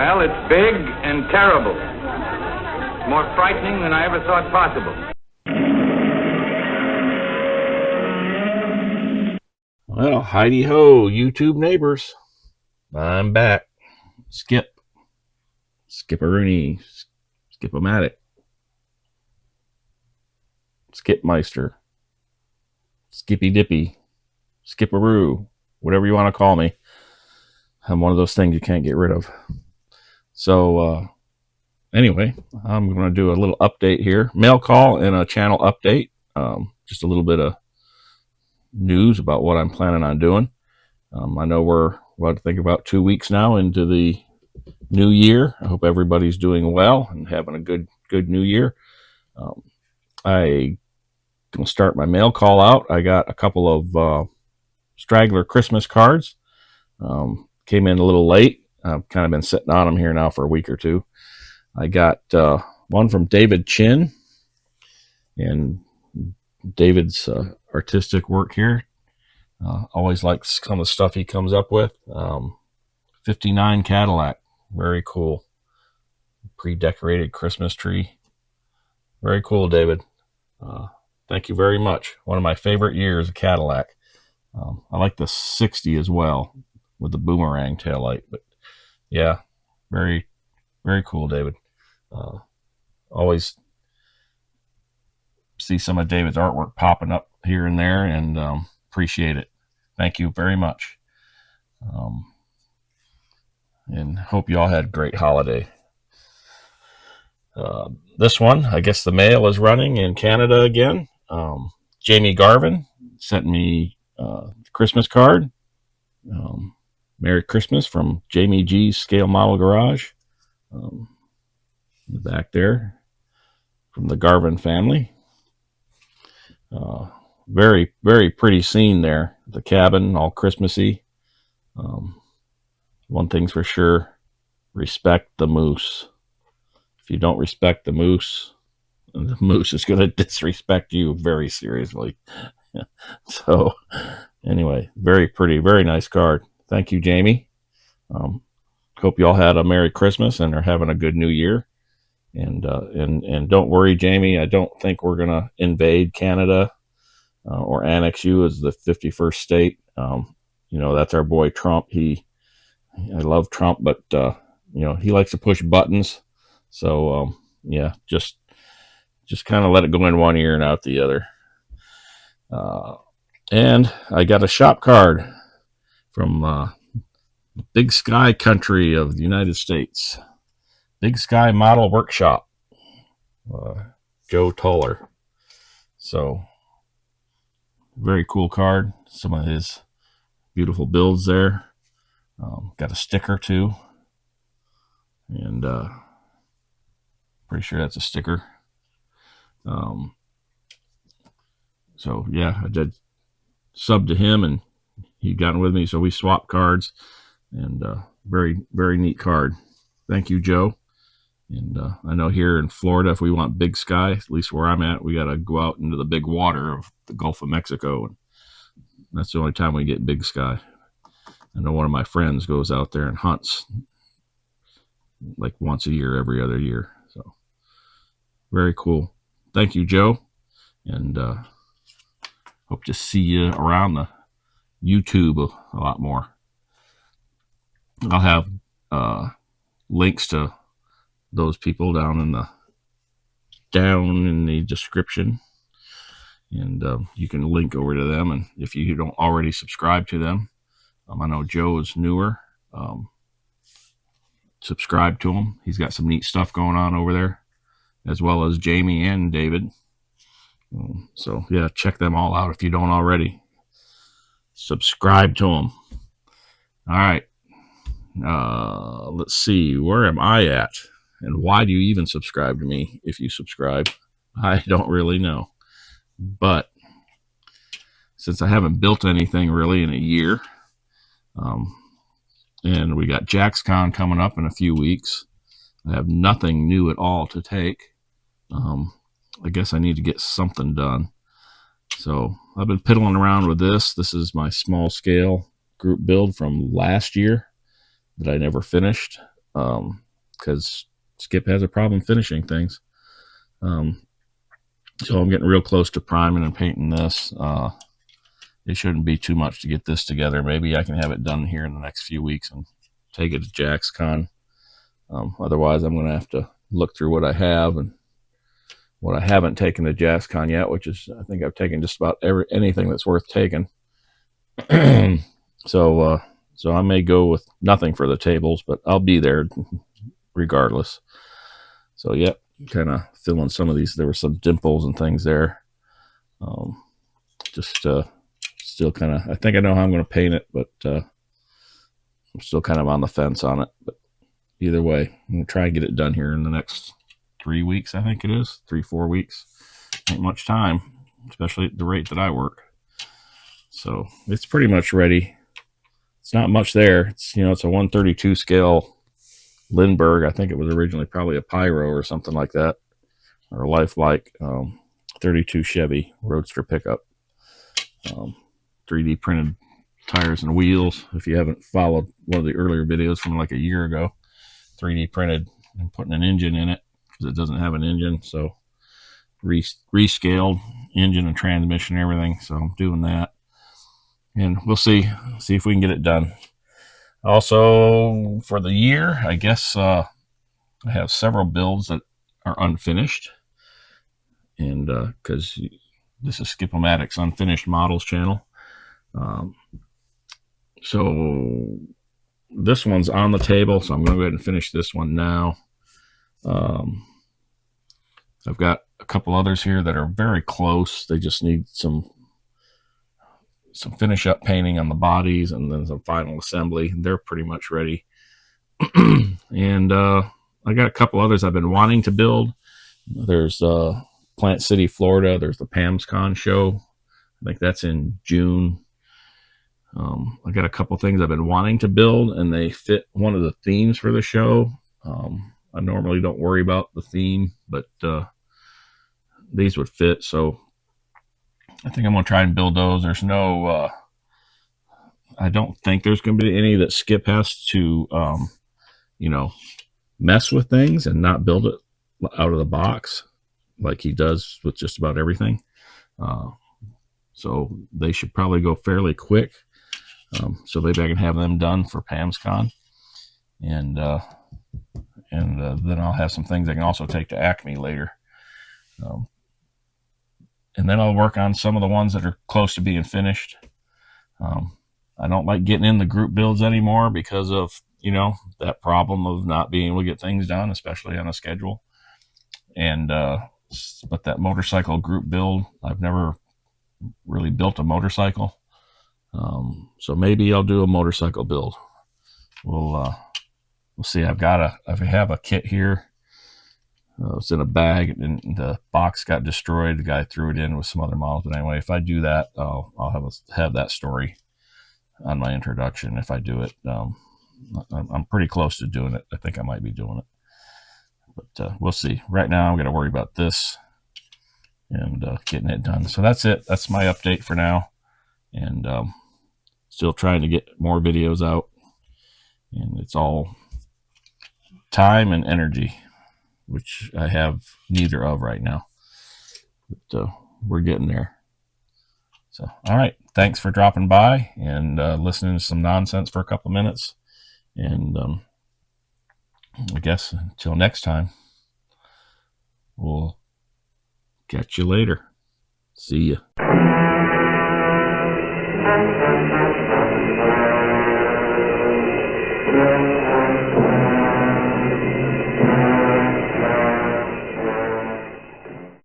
Well, it's big and terrible. More frightening than I ever thought possible. Well, heidi ho, YouTube neighbors. I'm back. Skip-O-Rooney, Skip-O-Matic, Skipmeister, Skippy-Dippy, Skip-A-Roo, whatever you want to call me. I'm one of those things you can't get rid of. So, anyway, I'm going to do a little update here. Mail call and a channel update. Just a little bit of news about what I'm planning on doing. I know we're, I think about 2 weeks now into the new year. I hope everybody's doing well and having a good new year. I going to start my mail call out. I got a couple of straggler Christmas cards. Came in a little late. I've kind of been sitting on them here now for a week or two. I got one from David Chin, and David's artistic work here. Always like some of the stuff he comes up with. 59 Cadillac, very cool. Pre-decorated Christmas tree. Very cool, David. Thank you very much. One of my favorite years, a Cadillac. I like the 60 as well with the boomerang taillight. But yeah, very, very cool, David. Always see some of David's artwork popping up here and there, and appreciate it. Thank you very much. And hope you all had a great holiday. This one, I guess the mail is running in Canada again. Jamie Garvin sent me a Christmas card. Merry Christmas from Jamie G's Scale Model Garage. In the back there, from the Garvin family. Very, very pretty scene there. The cabin, all Christmassy. One thing's for sure, respect the moose. If you don't respect the moose is going to disrespect you very seriously. So, anyway, very pretty, very nice card. Thank you, Jamie. Hope you all had a Merry Christmas and are having a good New Year. And don't worry, Jamie. I don't think we're going to invade Canada or annex you as the 51st state. That's our boy Trump. I love Trump, but he likes to push buttons. So just kind of let it go in one ear and out the other. And I got a shop card from Big Sky country of the United States. Big Sky Model Workshop. Joe Toller. So, very cool card. Some of his beautiful builds there. Got a sticker too. And pretty sure that's a sticker. So yeah, I did sub to him and he got with me. So we swapped cards, and very, very neat card. Thank you, Joe. And I know here in Florida, if we want Big Sky, at least where I'm at, we got to go out into the big water of the Gulf of Mexico. And that's the only time we get Big Sky. I know one of my friends goes out there and hunts like once a year, every other year. So very cool. Thank you, Joe. And hope to see you around the YouTube a lot more. I'll have links to those people down in the description, and you can link over to them. And if you don't already subscribe to them, I know Joe is newer. Subscribe to him. He's got some neat stuff going on over there, as well as Jamie and David. So yeah, check them all out if you don't already. Subscribe to them. All right. Let's see. Where am I at? And why do you even subscribe to me if you subscribe? I don't really know. But since I haven't built anything really in a year, and we got JaxCon coming up in a few weeks, I have nothing new at all to take. I guess I need to get something done. So I've been piddling around with this. This is my small scale group build from last year that I never finished. because Skip has a problem finishing things. So I'm getting real close to priming and painting this. It shouldn't be too much to get this together. Maybe I can have it done here in the next few weeks and take it to JaxCon. Otherwise, I'm going to have to look through what I have and what I haven't taken to JaxCon yet, which is, I think I've taken just about anything that's worth taking. So I may go with nothing for the tables, but I'll be there regardless. So, yep, kind of filling some of these. There were some dimples and things there. Still kind of, I think I know how I'm going to paint it, but I'm still kind of on the fence on it. But either way, I'm going to try and get it done here in the next 3 weeks, I think it is. 3-4 weeks. Ain't much time, especially at the rate that I work. So it's pretty much ready. It's not much there. It's, it's a 132 scale Lindbergh. I think it was originally probably a Pyro or something like that, or a lifelike 32 Chevy Roadster pickup. 3D printed tires and wheels. If you haven't followed one of the earlier videos from like a year ago, 3D printed and putting an engine in it because it doesn't have an engine. So rescaled engine and transmission and everything. So I'm doing that. And we'll see if we can get it done. Also, for the year, I guess I have several builds that are unfinished. And because this is Skip-O-Matic's Unfinished Models channel. So this one's on the table, so I'm going to go ahead and finish this one now. I've got a couple others here that are very close. They just need some finish up painting on the bodies and then some final assembly. They're pretty much ready. And I got a couple others I've been wanting to build. There's Plant City, Florida. There's the PamsCon show. I think that's in June. I got a couple things I've been wanting to build, and they fit one of the themes for the show. I normally don't worry about the theme, but these would fit. So I think I'm going to try and build those. There's no, I don't think there's going to be any that Skip has to, mess with things and not build it out of the box like he does with just about everything. So they should probably go fairly quick. So maybe I can have them done for PamsCon. And then I'll have some things I can also take to Acme later. And then I'll work on some of the ones that are close to being finished. I don't like getting in the group builds anymore because of, that problem of not being able to get things done, especially on a schedule. And but that motorcycle group build, I've never really built a motorcycle. So maybe I'll do a motorcycle build. We'll see. I have a kit here. It's in a bag, and the box got destroyed. The guy threw it in with some other models. But anyway, if I do that, I'll have that story on my introduction. If I do it, I'm pretty close to doing it. I think I might be doing it, but we'll see. Right now, I'm going to worry about this and getting it done. So that's it. That's my update for now, and still trying to get more videos out. And it's all time and energy, which I have neither of right now. But we're getting there. So, all right. Thanks for dropping by and listening to some nonsense for a couple minutes. And I guess until next time, we'll catch you later. See ya.